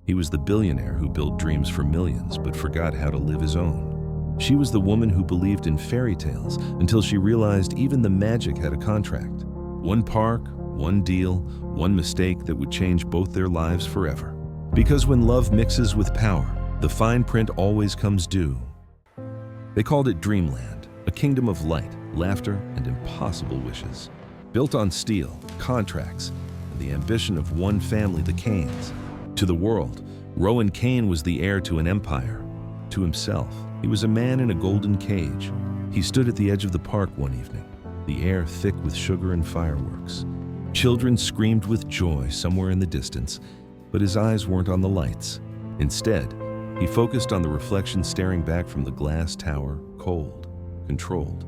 He was the billionaire who built dreams for millions but forgot how to live his own. She was the woman who believed in fairy tales until she realized even the magic had a contract. One park, one deal, one mistake that would change both their lives forever. Because when love mixes with power, the fine print always comes due. They called it Dreamland, a kingdom of light, laughter, and impossible wishes. Built on steel, contracts, and the ambition of one family, the Canes. To the world, Rowan Cain was the heir to an empire. To himself, he was a man in a golden cage. He stood at the edge of the park one evening, the air thick with sugar and fireworks. Children screamed with joy somewhere in the distance, but his eyes weren't on the lights. Instead, he focused on the reflection staring back from the glass tower, cold, controlled,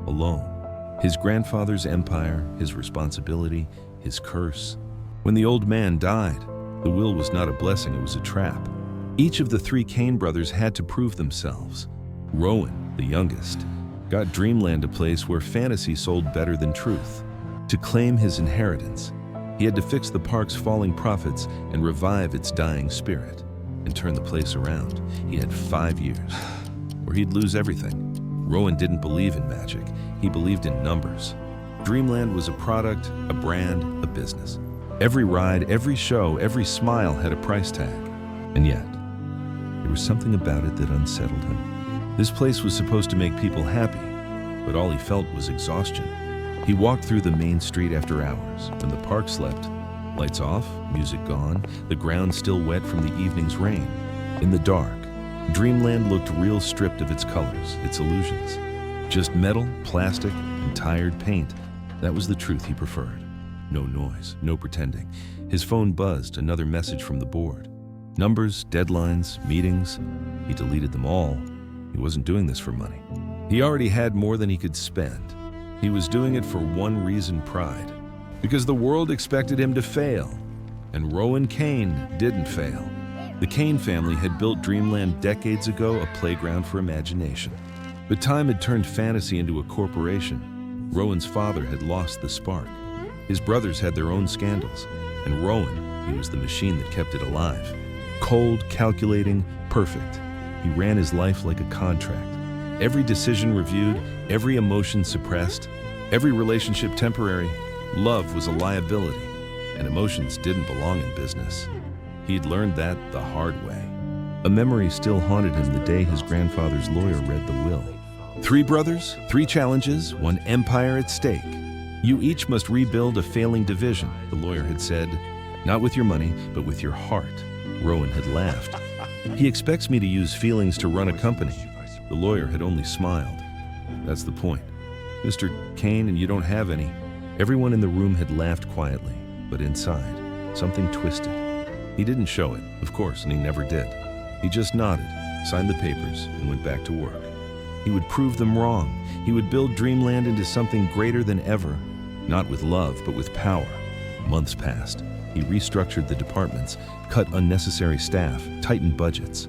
alone. His grandfather's empire, his responsibility, his curse. When the old man died, the will was not a blessing, it was a trap. Each of the three Cain brothers had to prove themselves. Rowan, the youngest, got Dreamland a place where fantasy sold better than truth. To claim his inheritance, he had to fix the park's falling profits and revive its dying spirit, and turn the place around. He had 5 years, or he'd lose everything. Rowan didn't believe in magic, he believed in numbers. Dreamland was a product, a brand, a business. Every ride, every show, every smile had a price tag. And yet, there was something about it that unsettled him. This place was supposed to make people happy, but all he felt was exhaustion. He walked through the main street after hours, when the park slept. Lights off, music gone, the ground still wet from the evening's rain. In the dark, Dreamland looked real, stripped of its colors, its illusions. Just metal, plastic, and tired paint. That was the truth he preferred. No noise, no pretending. His phone buzzed, another message from the board. Numbers, deadlines, meetings. He deleted them all. He wasn't doing this for money. He already had more than he could spend. He was doing it for one reason: pride. Because the world expected him to fail. And Rowan Cain didn't fail. The Cain family had built Dreamland decades ago, a playground for imagination. But time had turned fantasy into a corporation. Rowan's father had lost the spark. His brothers had their own scandals. And Rowan, he was the machine that kept it alive. Cold, calculating, perfect. He ran his life like a contract. Every decision reviewed, every emotion suppressed, every relationship temporary. Love was a liability, and emotions didn't belong in business. He'd learned that the hard way. A memory still haunted him the day his grandfather's lawyer read the will. 3 brothers, 3 challenges, 1 empire at stake. You each must rebuild a failing division, the lawyer had said. Not with your money, but with your heart. Rowan had laughed. He expects me to use feelings to run a company. The lawyer had only smiled. That's the point. Mr. Cain, and you don't have any. Everyone in the room had laughed quietly, but inside, something twisted. He didn't show it, of course, and he never did. He just nodded, signed the papers, and went back to work. He would prove them wrong. He would build Dreamland into something greater than ever, not with love, but with power. Months passed. He restructured the departments, cut unnecessary staff, tightened budgets.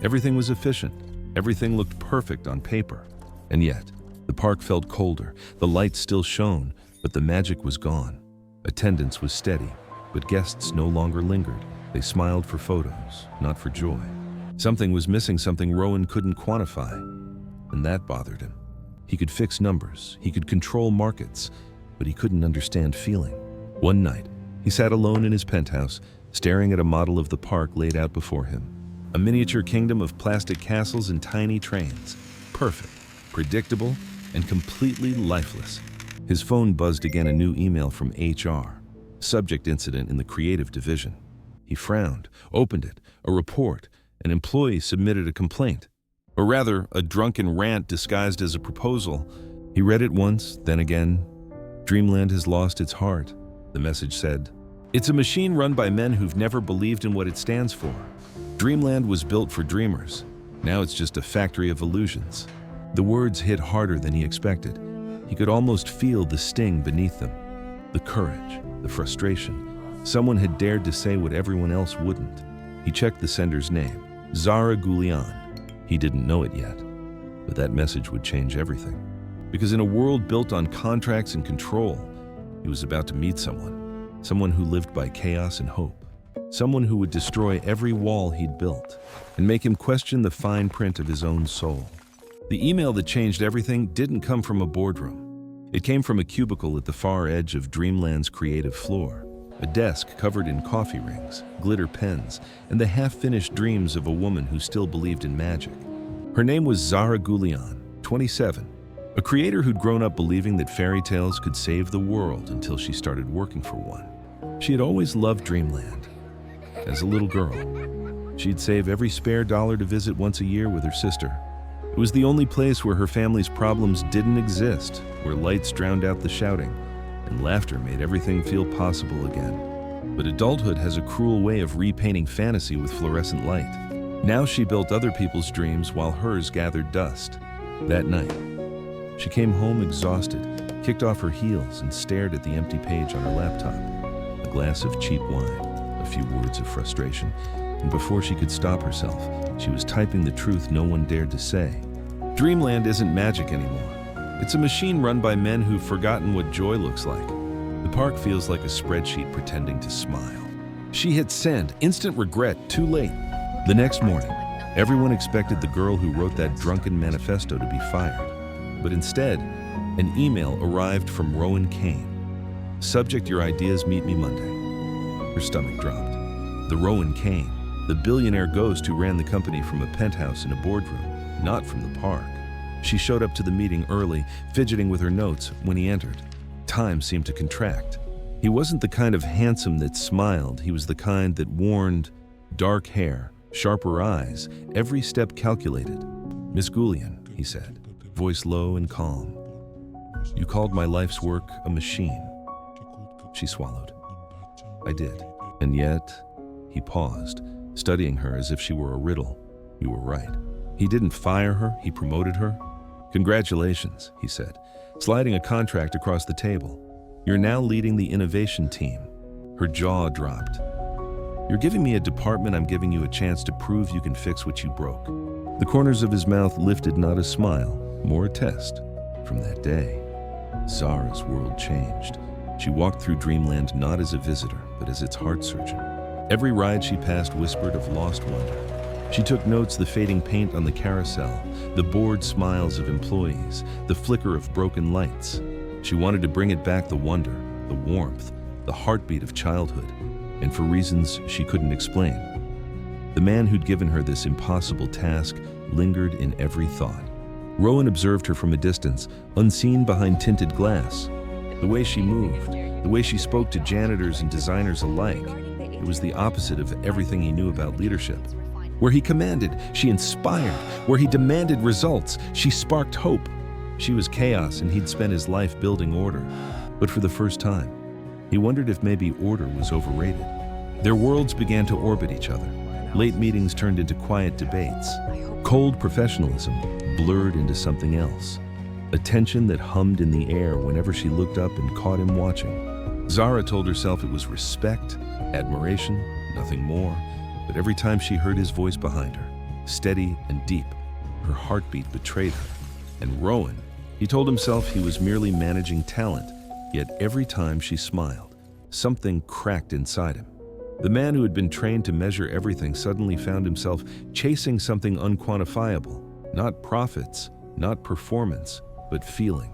Everything was efficient. Everything looked perfect on paper. And yet, the park felt colder. The lights still shone, but the magic was gone. Attendance was steady, but guests no longer lingered. They smiled for photos, not for joy. Something was missing, something Rowan couldn't quantify, and that bothered him. He could fix numbers, he could control markets, but he couldn't understand feeling. One night, he sat alone in his penthouse, staring at a model of the park laid out before him. A miniature kingdom of plastic castles and tiny trains. Perfect, predictable, and completely lifeless. His phone buzzed again, a new email from HR. Subject: incident in the creative division. He frowned, opened it. A report. An employee submitted a complaint. Or rather, a drunken rant disguised as a proposal. He read it once, then again. Dreamland has lost its heart, the message said. It's a machine run by men who've never believed in what it stands for. Dreamland was built for dreamers. Now it's just a factory of illusions. The words hit harder than he expected. He could almost feel the sting beneath them. The courage, the frustration. Someone had dared to say what everyone else wouldn't. He checked the sender's name, Zara Gulian. He didn't know it yet, but that message would change everything. Because in a world built on contracts and control, he was about to meet someone who lived by chaos and hope. someone who would destroy every wall he'd built and make him question the fine print of his own soul. The email that changed everything didn't come from a boardroom. It came from a cubicle at the far edge of Dreamland's creative floor, a desk covered in coffee rings, glitter pens, and the half-finished dreams of a woman who still believed in magic. Her name was Zara Gulian, 27, a creator who'd grown up believing that fairy tales could save the world until she started working for one. She had always loved Dreamland. As a little girl, she'd save every spare dollar to visit once a year with her sister. It was the only place where her family's problems didn't exist, where lights drowned out the shouting, and laughter made everything feel possible again. But adulthood has a cruel way of repainting fantasy with fluorescent light. Now she built other people's dreams while hers gathered dust. That night, she came home exhausted, kicked off her heels, and stared at the empty page on her laptop. A glass of cheap wine, a few words of frustration, and before she could stop herself, she was typing the truth no one dared to say. Dreamland isn't magic anymore. It's a machine run by men who've forgotten what joy looks like. The park feels like a spreadsheet pretending to smile. She hit send, instant regret, too late. The next morning, everyone expected the girl who wrote that drunken manifesto to be fired. But instead, an email arrived from Rowan Kane. Subject: your ideas meet me Monday. Her stomach dropped. The Rowan Kane, the billionaire ghost who ran the company from a penthouse in a boardroom, not from the park. She showed up to the meeting early, fidgeting with her notes when he entered. Time seemed to contract. He wasn't the kind of handsome that smiled. He was the kind that warned. Dark hair, sharper eyes, every step calculated. "Miss Gulian," he said, voice low and calm. "You called my life's work a machine." She swallowed. "I did. And yet," he paused, studying her as if she were a riddle. "You were right. He didn't fire her, he promoted her." "Congratulations," he said, sliding a contract across the table. "You're now leading the innovation team." Her jaw dropped. "You're giving me a department, I'm giving you a chance to prove you can fix what you broke." The corners of his mouth lifted, not a smile, more a test. From that day, Zara's world changed. She walked through Dreamland not as a visitor, but as its heart surgeon. Every ride she passed whispered of lost wonder. She took notes: the fading paint on the carousel, the bored smiles of employees, the flicker of broken lights. She wanted to bring it back, the wonder, the warmth, the heartbeat of childhood, and for reasons she couldn't explain. The man who'd given her this impossible task lingered in every thought. Rowan observed her from a distance, unseen behind tinted glass. The way she moved, the way she spoke to janitors and designers alike, it was the opposite of everything he knew about leadership. Where he commanded, she inspired. Where he demanded results, she sparked hope. She was chaos, and he'd spent his life building order. But for the first time, he wondered if maybe order was overrated. Their worlds began to orbit each other. Late meetings turned into quiet debates. Cold professionalism blurred into something else. A tension that hummed in the air whenever she looked up and caught him watching. Zara told herself it was respect, admiration, nothing more. But every time she heard his voice behind her, steady and deep, her heartbeat betrayed her. And Rowan, he told himself he was merely managing talent, yet every time she smiled, something cracked inside him. The man who had been trained to measure everything suddenly found himself chasing something unquantifiable. Not profits, not performance, but feeling.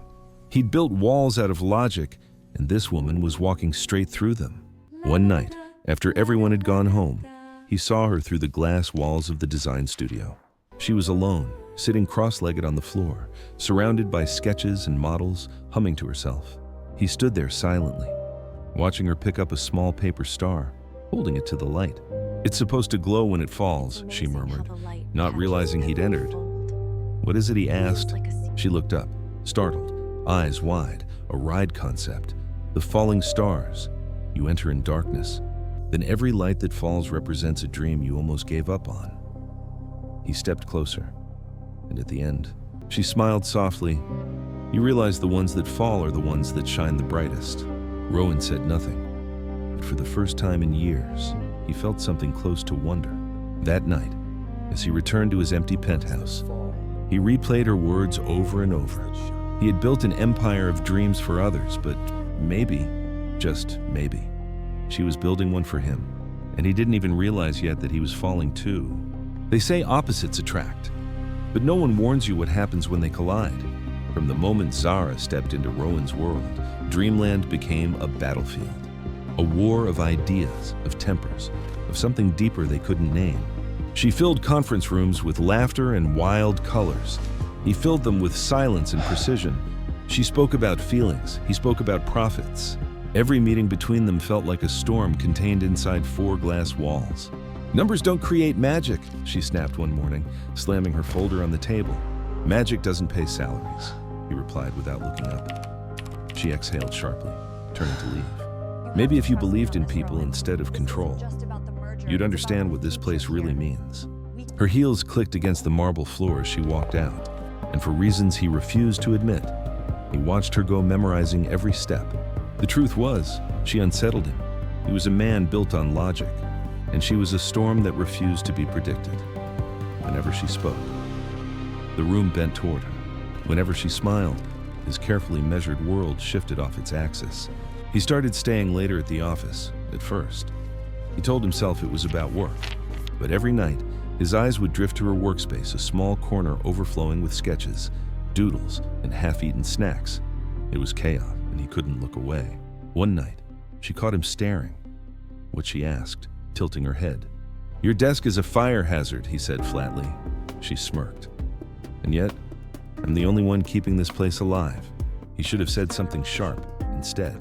He'd built walls out of logic, and this woman was walking straight through them. One night, after everyone had gone home, he saw her through the glass walls of the design studio. She was alone, sitting cross-legged on the floor, surrounded by sketches and models, humming to herself. He stood there silently, watching her pick up a small paper star, holding it to the light. "It's supposed to glow when it falls," she murmured, not realizing he'd entered. "What is it?" he asked. She looked up, startled, eyes wide. A ride concept. The falling stars. You enter in darkness. Then every light that falls represents a dream you almost gave up on. He stepped closer, and at the end, she smiled softly. "You realize the ones that fall are the ones that shine the brightest." Rowan said nothing, but for the first time in years, he felt something close to wonder. That night, as he returned to his empty penthouse, he replayed her words over and over. He had built an empire of dreams for others, but maybe, just maybe, she was building one for him, and he didn't even realize yet that he was falling too. They say opposites attract, but no one warns you what happens when they collide. From the moment Zara stepped into Rowan's world, Dreamland became a battlefield. A war of ideas, of tempers, of something deeper they couldn't name. She filled conference rooms with laughter and wild colors. He filled them with silence and precision. She spoke about feelings, he spoke about profits. Every meeting between them felt like a storm contained inside 4 glass walls. "Numbers don't create magic," she snapped one morning, slamming her folder on the table. "Magic doesn't pay salaries," he replied without looking up. She exhaled sharply, turning to leave. "Maybe if you believed in people instead of control, you'd understand what this place really means." Her heels clicked against the marble floor as she walked out, and for reasons he refused to admit, he watched her go, memorizing every step. The truth was, she unsettled him. He was a man built on logic, and she was a storm that refused to be predicted. Whenever she spoke, the room bent toward her. Whenever she smiled, his carefully measured world shifted off its axis. He started staying later at the office, at first. He told himself it was about work, but every night, his eyes would drift to her workspace, a small corner overflowing with sketches, doodles, and half-eaten snacks. It was chaos, and he couldn't look away. One night, she caught him staring. What she asked, tilting her head. "Your desk is a fire hazard," he said flatly. She smirked. "And yet, I'm the only one keeping this place alive." He should have said something sharp. Instead,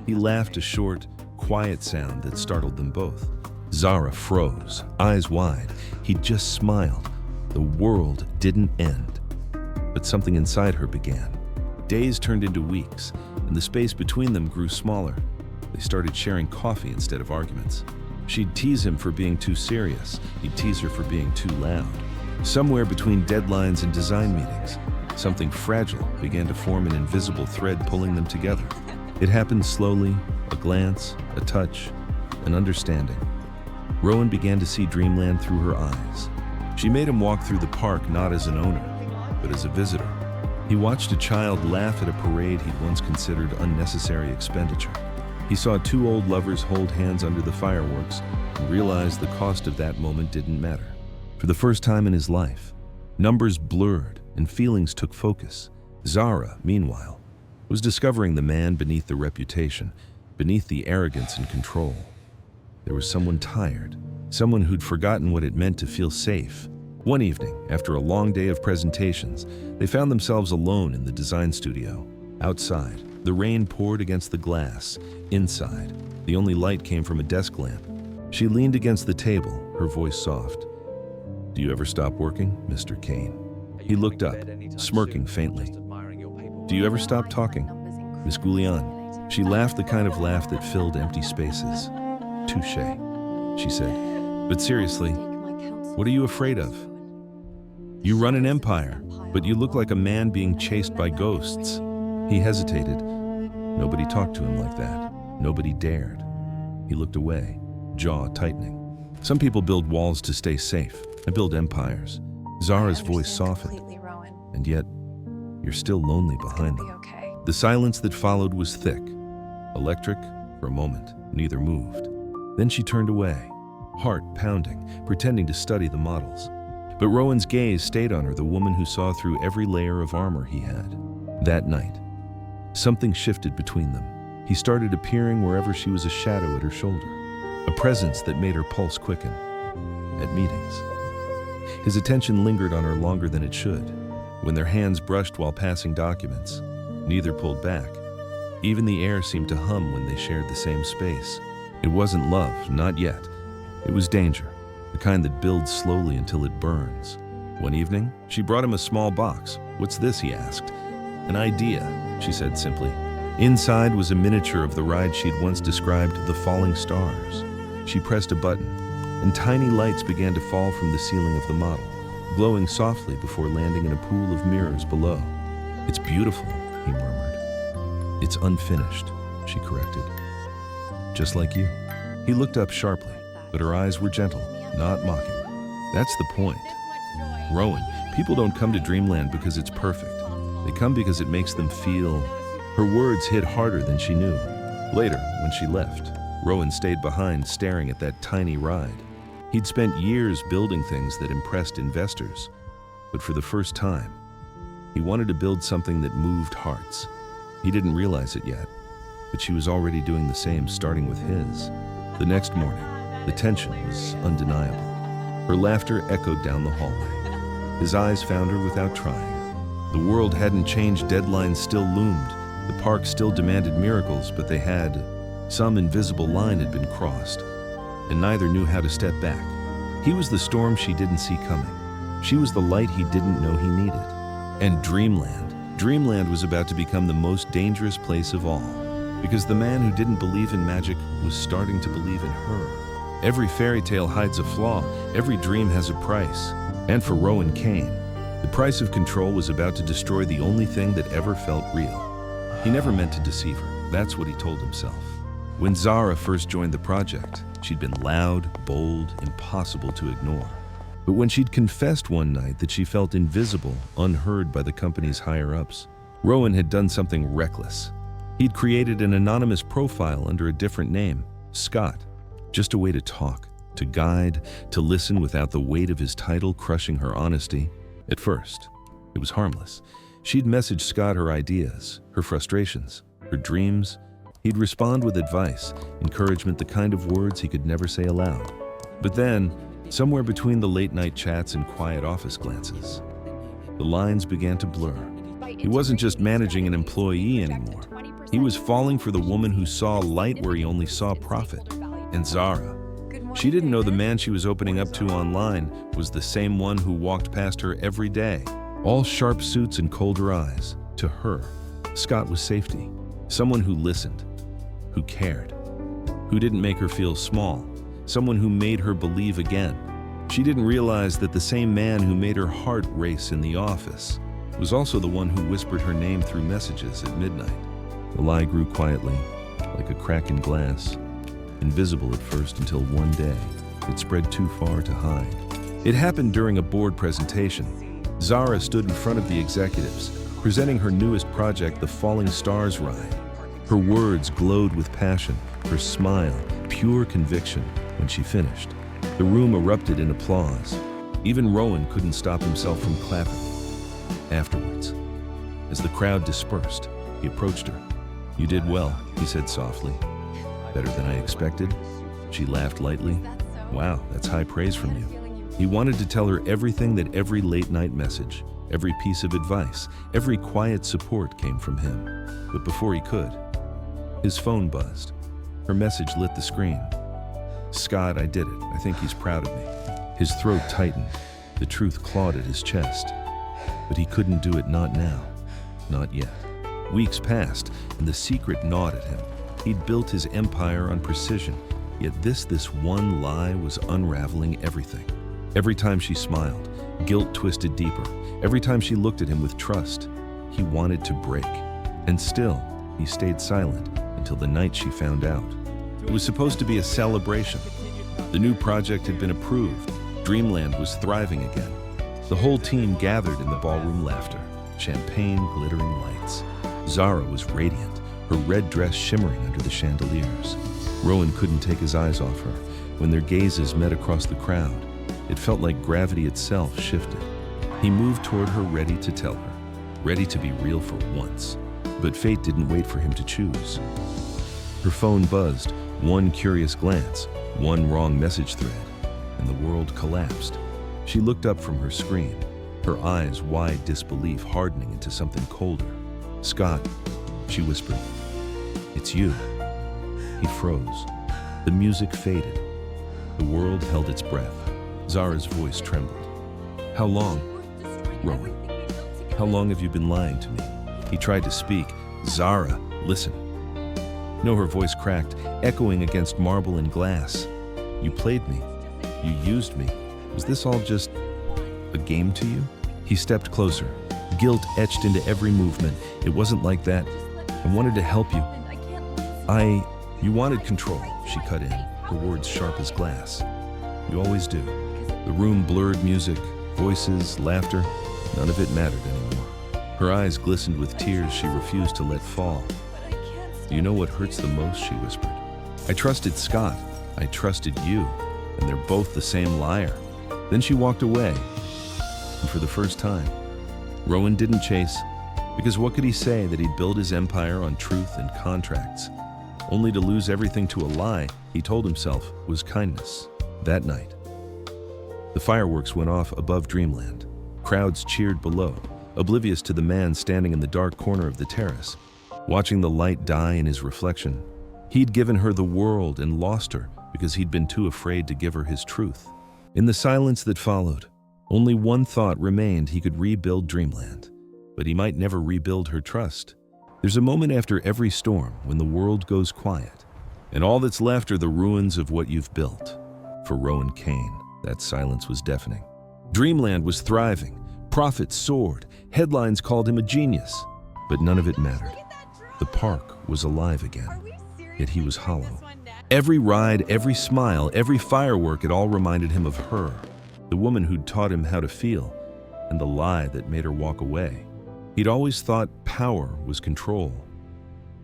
he laughed, a short, quiet sound that startled them both. Zara froze, eyes wide. He just smiled. The world didn't end. But something inside her began. Days turned into weeks, and the space between them grew smaller. They started sharing coffee instead of arguments. She'd tease him for being too serious. He'd tease her for being too loud. Somewhere between deadlines and design meetings, something fragile began to form, an invisible thread pulling them together. It happened slowly, a glance, a touch, an understanding. Rowan began to see Dreamland through her eyes. She made him walk through the park not as an owner, but as a visitor. He watched a child laugh at a parade he'd once considered unnecessary expenditure. He saw 2 old lovers hold hands under the fireworks and realized the cost of that moment didn't matter. For the first time in his life, numbers blurred and feelings took focus. Zara, meanwhile, was discovering the man beneath the reputation, beneath the arrogance and control. There was someone tired, someone who'd forgotten what it meant to feel safe. One evening, after a long day of presentations, they found themselves alone in the design studio. Outside, the rain poured against the glass. Inside, the only light came from a desk lamp. She leaned against the table, her voice soft. "Do you ever stop working, Mr. Kane?" He looked up, smirking faintly. "Do you ever stop talking, Miss Goulian?" She laughed, the kind of laugh that filled empty spaces. "Touché," she said. "But seriously, what are you afraid of? You run an empire, but you look like a man being chased by ghosts." He hesitated. Nobody talked to him like that. Nobody dared. He looked away, jaw tightening. "Some people build walls to stay safe. I build empires." Zara's voice softened. "And yet, you're still lonely behind them." The silence that followed was thick, electric. For a moment, neither moved. Then she turned away, heart pounding, pretending to study the models. But Rowan's gaze stayed on her, the woman who saw through every layer of armor he had. That night, something shifted between them. He started appearing wherever she was, a shadow at her shoulder, a presence that made her pulse quicken. At meetings, his attention lingered on her longer than it should. When their hands brushed while passing documents, neither pulled back. Even the air seemed to hum when they shared the same space. It wasn't love, not yet. It was danger, the kind that builds slowly until it burns. One evening, she brought him a small box. "What's this?" he asked. "An idea," she said simply. Inside was a miniature of the ride she'd once described, the falling stars. She pressed a button, and tiny lights began to fall from the ceiling of the model, glowing softly before landing in a pool of mirrors below. "It's beautiful," he murmured. "It's unfinished," she corrected. "Just like you." He looked up sharply, but her eyes were gentle, not mocking. "That's the point. Rowan, people don't come to Dreamland because it's perfect. They come because it makes them feel..." Her words hit harder than she knew. Later, when she left, Rowan stayed behind, staring at that tiny ride. He'd spent years building things that impressed investors, but for the first time, he wanted to build something that moved hearts. He didn't realize it yet, but she was already doing the same, starting with his. The next morning, the tension was undeniable. Her laughter echoed down the hallway. His eyes found her without trying. The world hadn't changed, deadlines still loomed. The park still demanded miracles, but they had. Some invisible line had been crossed, and neither knew how to step back. He was the storm she didn't see coming. She was the light he didn't know he needed. And Dreamland was about to become the most dangerous place of all, because the man who didn't believe in magic was starting to believe in her. Every fairy tale hides a flaw, every dream has a price. And for Rowan Kane, the price of control was about to destroy the only thing that ever felt real. He never meant to deceive her, that's what he told himself. When Zara first joined the project, she'd been loud, bold, impossible to ignore. But when she'd confessed one night that she felt invisible, unheard by the company's higher-ups, Rowan had done something reckless. He'd created an anonymous profile under a different name, Scott, just a way to talk, to guide, to listen without the weight of his title crushing her honesty. At first, it was harmless. She'd message Scott her ideas, her frustrations, her dreams. He'd respond with advice, encouragement, the kind of words he could never say aloud. But then, somewhere between the late-night chats and quiet office glances, the lines began to blur. He wasn't just managing an employee anymore. He was falling for the woman who saw light where he only saw profit. And Zara, she didn't know the man she was opening up to online was the same one who walked past her every day. All sharp suits and colder eyes. To her, Scott was safety. Someone who listened, who cared, who didn't make her feel small, someone who made her believe again. She didn't realize that the same man who made her heart race in the office was also the one who whispered her name through messages at midnight. The lie grew quietly, like a crack in glass, invisible at first until one day it spread too far to hide. It happened during a board presentation. Zara stood in front of the executives, presenting her newest project, the Falling Stars ride. Her words glowed with passion, her smile, pure conviction. When she finished, the room erupted in applause. Even Rowan couldn't stop himself from clapping. Afterwards, as the crowd dispersed, he approached her. "You did well," he said softly. "Better than I expected." She laughed lightly. "Wow, that's high praise from you." He wanted to tell her everything, that every late-night message, every piece of advice, every quiet support came from him. But before he could, his phone buzzed. Her message lit the screen. "Scott, I did it. I think he's proud of me." His throat tightened. The truth clawed at his chest. But he couldn't do it, not now. Not yet. Weeks passed, and the secret gnawed at him. He'd built his empire on precision, yet this one lie was unraveling everything. Every time she smiled, guilt twisted deeper. Every time she looked at him with trust, he wanted to break. And still, he stayed silent until the night she found out. It was supposed to be a celebration. The new project had been approved. Dreamland was thriving again. The whole team gathered in the ballroom, laughter, champagne, glittering lights. Zara was radiant, her red dress shimmering under the chandeliers. Rowan couldn't take his eyes off her. When their gazes met across the crowd, it felt like gravity itself shifted. He moved toward her, ready to tell her, ready to be real for once. But fate didn't wait for him to choose. Her phone buzzed, one curious glance, one wrong message thread, and the world collapsed. She looked up from her screen, her eyes wide disbelief hardening into something colder. "Scott," she whispered. "It's you." He froze. The music faded. The world held its breath. Zara's voice trembled. "How long, Rowan? How long have you been lying to me?" He tried to speak. "Zara, listen." No, her voice cracked, echoing against marble and glass. "You played me. You used me. Was this all just a game to you?" He stepped closer, guilt etched into every movement. "It wasn't like that. I wanted to help you. You wanted control," she cut in, her words sharp as glass. "You always do." The room blurred, music, voices, laughter. None of it mattered anymore. Her eyes glistened with tears she refused to let fall. "Do you know what hurts the most?" she whispered. I trusted Scott. I trusted you. And they're both the same liar. Then she walked away. And for the first time, Rowan didn't chase, because what could he say that he'd build his empire on truth and contracts, only to lose everything to a lie he told himself was kindness. That night, the fireworks went off above Dreamland. Crowds cheered below, oblivious to the man standing in the dark corner of the terrace, watching the light die in his reflection. He'd given her the world and lost her because he'd been too afraid to give her his truth. In the silence that followed, only one thought remained: he could rebuild Dreamland, but he might never rebuild her trust. There's a moment after every storm when the world goes quiet, and all that's left are the ruins of what you've built. For Rowan Kane, that silence was deafening. Dreamland was thriving, profits soared, headlines called him a genius, but none of it mattered. The park was alive again, yet he was hollow. Every ride, every smile, every firework, it all reminded him of her, the woman who'd taught him how to feel, and the lie that made her walk away. He'd always thought power was control,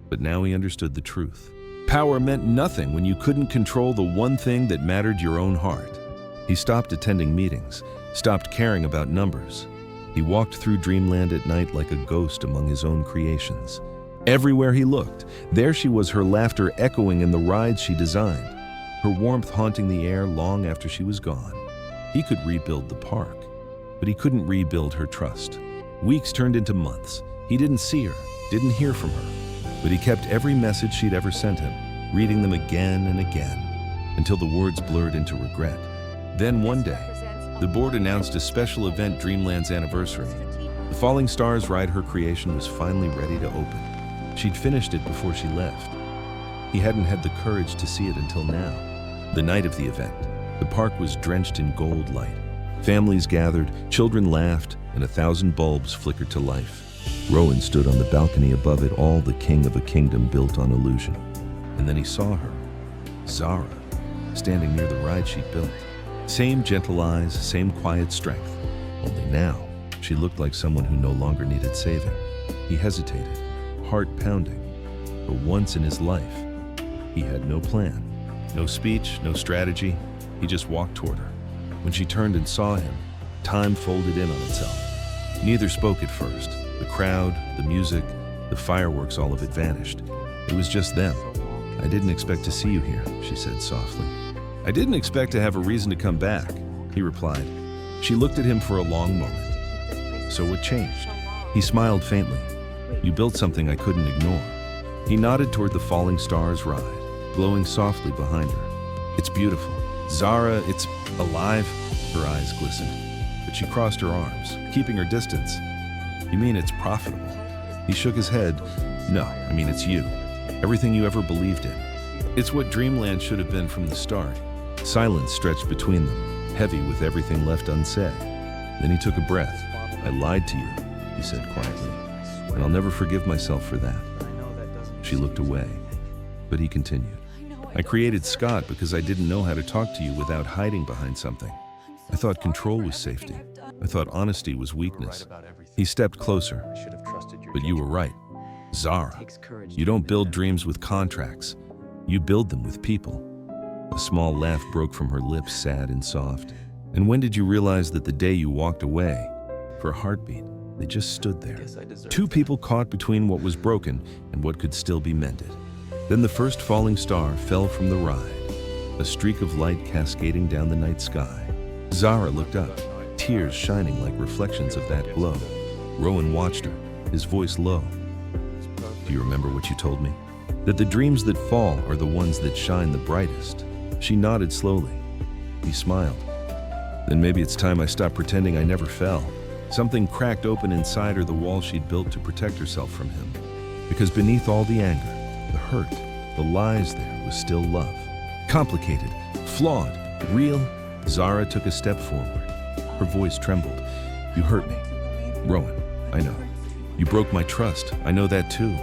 but now he understood the truth. Power meant nothing when you couldn't control the one thing that mattered: your own heart. He stopped attending meetings, stopped caring about numbers. He walked through Dreamland at night like a ghost among his own creations. Everywhere he looked, there she was, her laughter echoing in the rides she designed, her warmth haunting the air long after she was gone. He could rebuild the park, but he couldn't rebuild her trust. Weeks turned into months. He didn't see her, didn't hear from her, but he kept every message she'd ever sent him, reading them again and again, until the words blurred into regret. Then one day, the board announced a special event, Dreamland's anniversary. The Falling Stars ride, her creation, was finally ready to open. She'd finished it before she left. He hadn't had the courage to see it until now. The night of the event, the park was drenched in gold light. Families gathered, children laughed, and 1,000 bulbs flickered to life. Rowan stood on the balcony above it all, the king of a kingdom built on illusion. And then he saw her, Zara, standing near the ride she'd built. Same gentle eyes, same quiet strength. Only now, she looked like someone who no longer needed saving. He hesitated, heart pounding. For once in his life, he had no plan, no speech, no strategy. He just walked toward her. When she turned and saw him, time folded in on itself. Neither spoke at first. The crowd, the music, the fireworks, all of it vanished. It was just them. "I didn't expect to see you here," she said softly. "I didn't expect to have a reason to come back," he replied. She looked at him for a long moment. "So what changed?" He smiled faintly. "You built something I couldn't ignore." He nodded toward the Falling Stars ride, glowing softly behind her. "It's beautiful. Zara, it's alive." Her eyes glistened, but she crossed her arms, keeping her distance. "You mean it's profitable?" He shook his head. "No, I mean it's you. Everything you ever believed in. It's what Dreamland should have been from the start." Silence stretched between them, heavy with everything left unsaid. Then he took a breath. "I lied to you," he said quietly, "and I'll never forgive myself for that." She looked away, but he continued. "I created Scott because I didn't know how to talk to you without hiding behind something. I thought control was safety. I thought honesty was weakness." He stepped closer. "But you were right. Zara, you don't build dreams with contracts. You build them with people." A small laugh broke from her lips, sad and soft. "And when did you realize that the day you walked away?" For a heartbeat, they just stood there. Two people caught between what was broken and what could still be mended. Then the first falling star fell from the ride, a streak of light cascading down the night sky. Zara looked up, tears shining like reflections of that glow. Rowan watched her, his voice low. "Do you remember what you told me? That the dreams that fall are the ones that shine the brightest." She nodded slowly. He smiled. "Then maybe it's time I stopped pretending I never fell." Something cracked open inside her, the wall she'd built to protect herself from him. Because beneath all the anger, the hurt, the lies, there was still love. Complicated, flawed, real. Zara took a step forward. Her voice trembled. "You hurt me, Rowan, I know. You broke my trust, I know that too."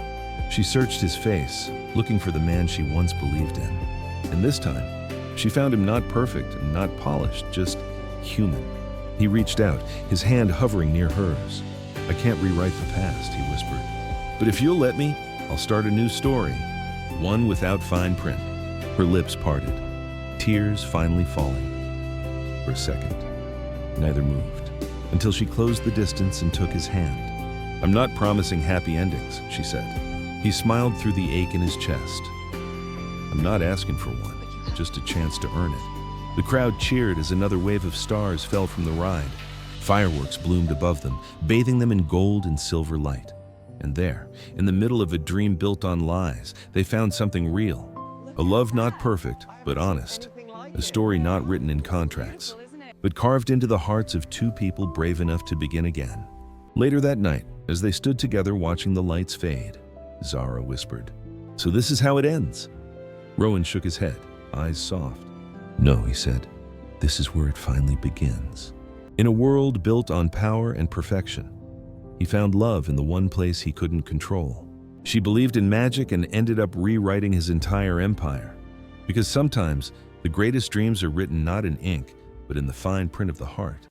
She searched his face, looking for the man she once believed in. And this time, she found him not perfect and not polished, just human. He reached out, his hand hovering near hers. "I can't rewrite the past," he whispered. "But if you'll let me, I'll start a new story, one without fine print." Her lips parted, tears finally falling. For a second, neither moved, until she closed the distance and took his hand. "I'm not promising happy endings," she said. He smiled through the ache in his chest. "I'm not asking for one, just a chance to earn it." The crowd cheered as another wave of stars fell from the ride. Fireworks bloomed above them, bathing them in gold and silver light. And there, in the middle of a dream built on lies, they found something real. A love not perfect, but honest. A story not written in contracts, but carved into the hearts of two people brave enough to begin again. Later that night, as they stood together watching the lights fade, Zara whispered, "So this is how it ends?" Rowan shook his head, eyes soft. "No," he said, "this is where it finally begins." In a world built on power and perfection, he found love in the one place he couldn't control. She believed in magic and ended up rewriting his entire empire. Because sometimes, the greatest dreams are written not in ink, but in the fine print of the heart.